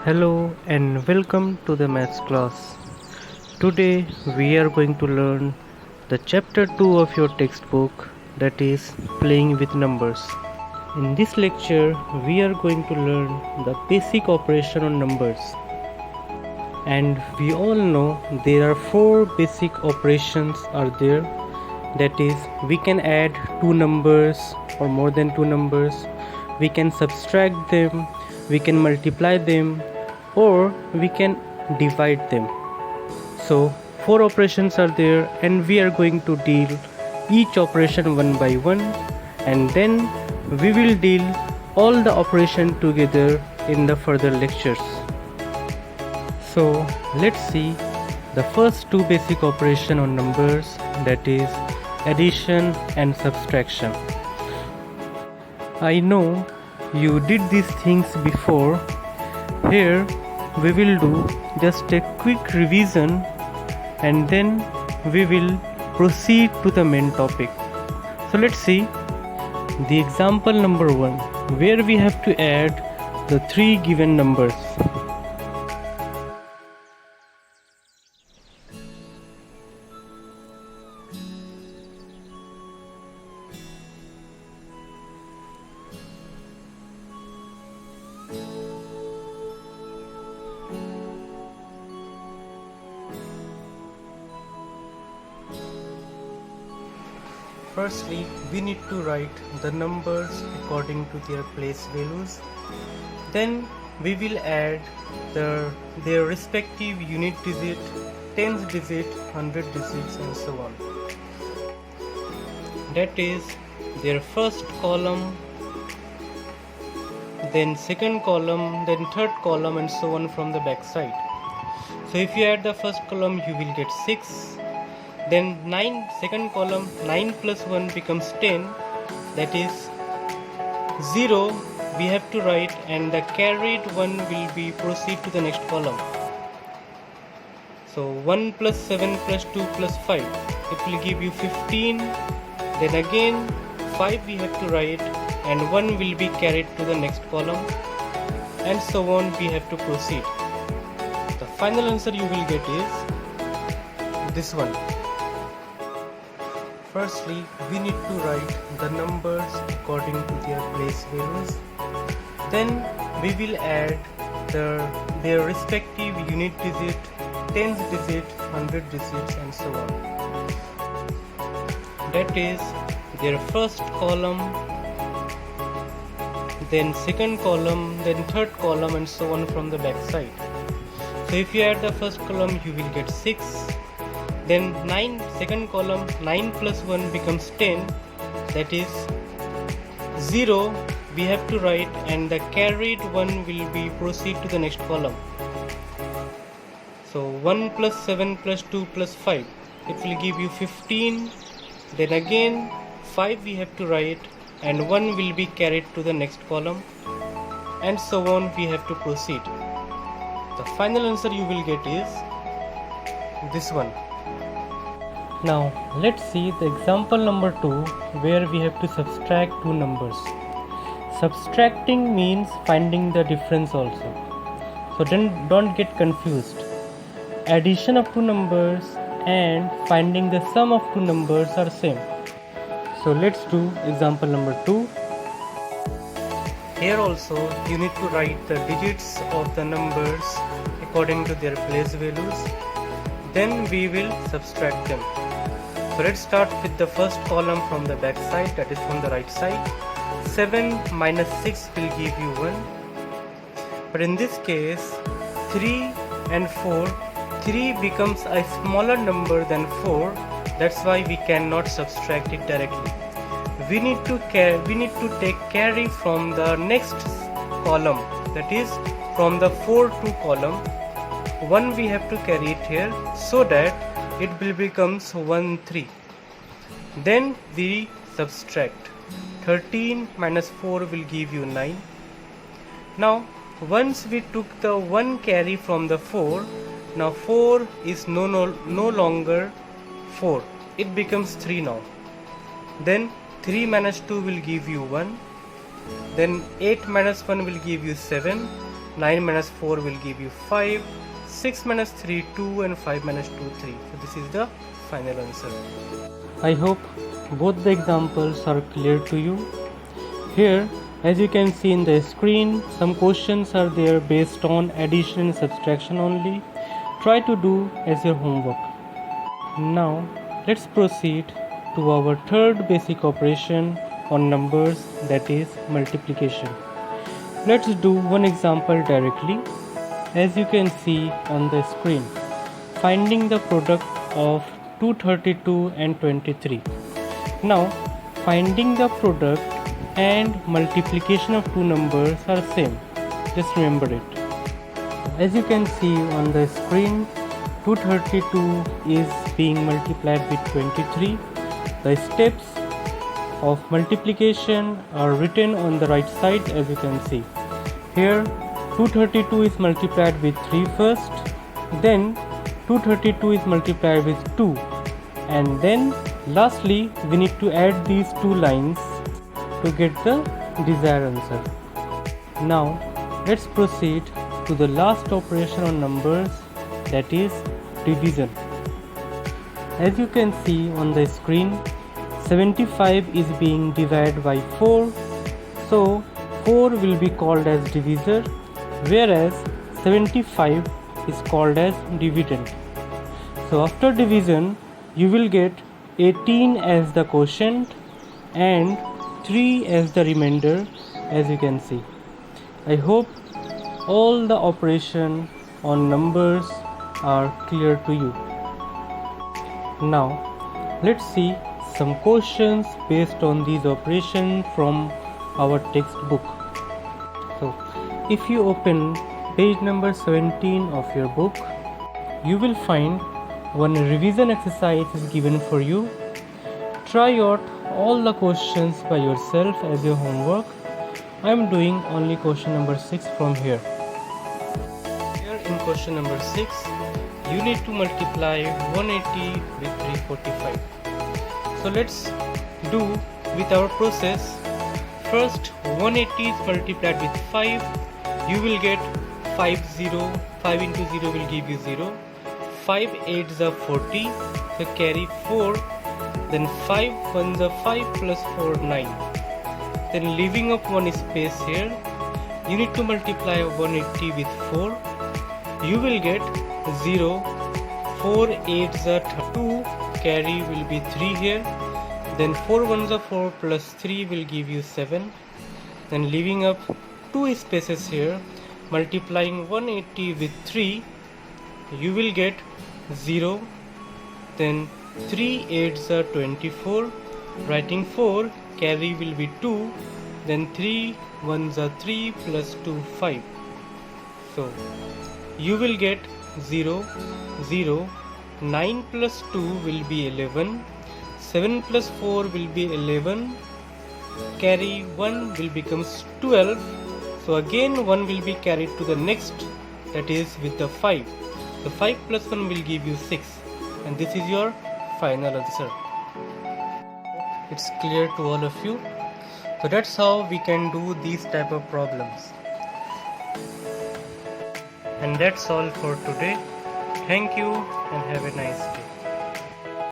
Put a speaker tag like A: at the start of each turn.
A: Hello and welcome to the maths class. Today we are going to learn the chapter 2 of your textbook, that is playing with numbers. In this lecture we are going to learn the basic operation on numbers. And we all know there are four basic operations are there, that is we can add two numbers or more than two numbers, we can subtract them, we can multiply them, or we can divide them. So four operations are there and we are going to deal each operation one by one, and then we will deal all the operation together in the further lectures. So let's see the first two basic operation on numbers, that is addition and subtraction. I know you did these things before. Here we will do just a quick revision and then we will proceed to the main topic. So let's see the example number 1, where we have to add the three given numbers. Firstly, we need to write the numbers according to their place values. Then we will add their respective unit digit, tens digit, hundred digits and so on. That is their first column, then second column, then third column and so on from the back side. So if you add the first column you will get 6. Then 9, second column, 9 plus 1 becomes 10, that is 0 we have to write, and the carried 1 will be proceed to the next column. So 1 plus 7 plus 2 plus 5, it will give you 15, then again 5 we have to write and 1 will be carried to the next column, and so on we have to proceed. The final answer you will get is this one. Firstly, we need to write the numbers according to their place values. Then we will add their respective unit digit, tens digit, hundred digits and so on. That is their first column, then second column, then third column and so on from the back side. So if you add the first column you will get 6. Then 9, second column, 9 plus 1 becomes 10, that is 0 we have to write, and the carried 1 will be proceed to the next column. So 1 plus 7 plus 2 plus 5, it will give you 15, then again 5 we have to write and 1 will be carried to the next column, and so on we have to proceed. The final answer you will get is this one. Now let's see the example number 2, where we have to subtract two numbers. Subtracting means finding the difference also. So then don't get confused. Addition of two numbers and finding the sum of two numbers are same. So let's do example number 2. Here also you need to write the digits of the numbers according to their place values. Then we will subtract them. So let's start with the first column from the back side, that is from the right side. 7 minus 6 will give you 1. But in this case 3 and 4, 3 becomes a smaller number than 4, that's why we cannot subtract it directly. We need to take carry from the next column, that is from the 4 to column. 1 we have to carry it here, so that it will becomes 1 3. Then we subtract. 13 minus 4 will give you 9. Now once we took the 1 carry from the 4, now 4 is no longer 4, it becomes 3 now. Then 3 minus 2 will give you 1. Then 8 minus 1 will give you 7. 9 minus 4 will give you 5, 6 minus 3 2, and 5 minus 2 3. So this is the final answer. I hope both the examples are clear to you. Here, as you can see in the screen, some questions are there based on addition and subtraction only. Try to do as your homework. Now let's proceed to our third basic operation on numbers, that is multiplication. Let's do one example directly. As you can see on the screen, finding the product of 232 and 23. Now finding the product and multiplication of two numbers are same. Just remember it. As you can see on the screen, 232 is being multiplied with 23. The steps of multiplication are written on the right side, as you can see. Here 232 is multiplied with 3 first, then 232 is multiplied with 2, and then lastly we need to add these two lines to get the desired answer. Now let's proceed to the last operation on numbers, that is division. As you can see on the screen, 75 is being divided by 4, so 4 will be called as divisor, whereas 75 is called as dividend. So after division you will get 18 as the quotient and 3 as the remainder, as you can see. I hope all the operation on numbers are clear to you. Now let's see some questions based on these operations from our textbook. So if you open page number 17 of your book, you will find one revision exercise is given for you. Try out all the questions by yourself as your homework. I am doing only question number 6 from here. Here in question number 6, you need to multiply 180 with 345. So let's do with our process. First 180 is multiplied with 5. You will get 50. 5 into 0 will give you 0. 5 8s are 40. So carry 4. Then 5 1s are 5 plus 4 9. Then leaving up one space here, you need to multiply 180 with 4. You will get 0. 4 8s are 2. Carry will be 3 here. Then 4 1s are 4 plus 3 will give you 7. Then leaving up two spaces here, multiplying 180 with 3, you will get 0. Then 3 8s are 24. Writing 4, carry will be 2. Then 3 1s are 3 plus 2 5. So you will get 0 0. 9 plus 2 will be 11. 7 plus 4 will be 11. Carry 1 will become 12. So again 1 will be carried to the next, that is with the 5. The 5 plus 1 will give you 6, and this is your final answer. It's clear to all of you. So that's how we can do these type of problems. And that's all for today. Thank you and have a nice day.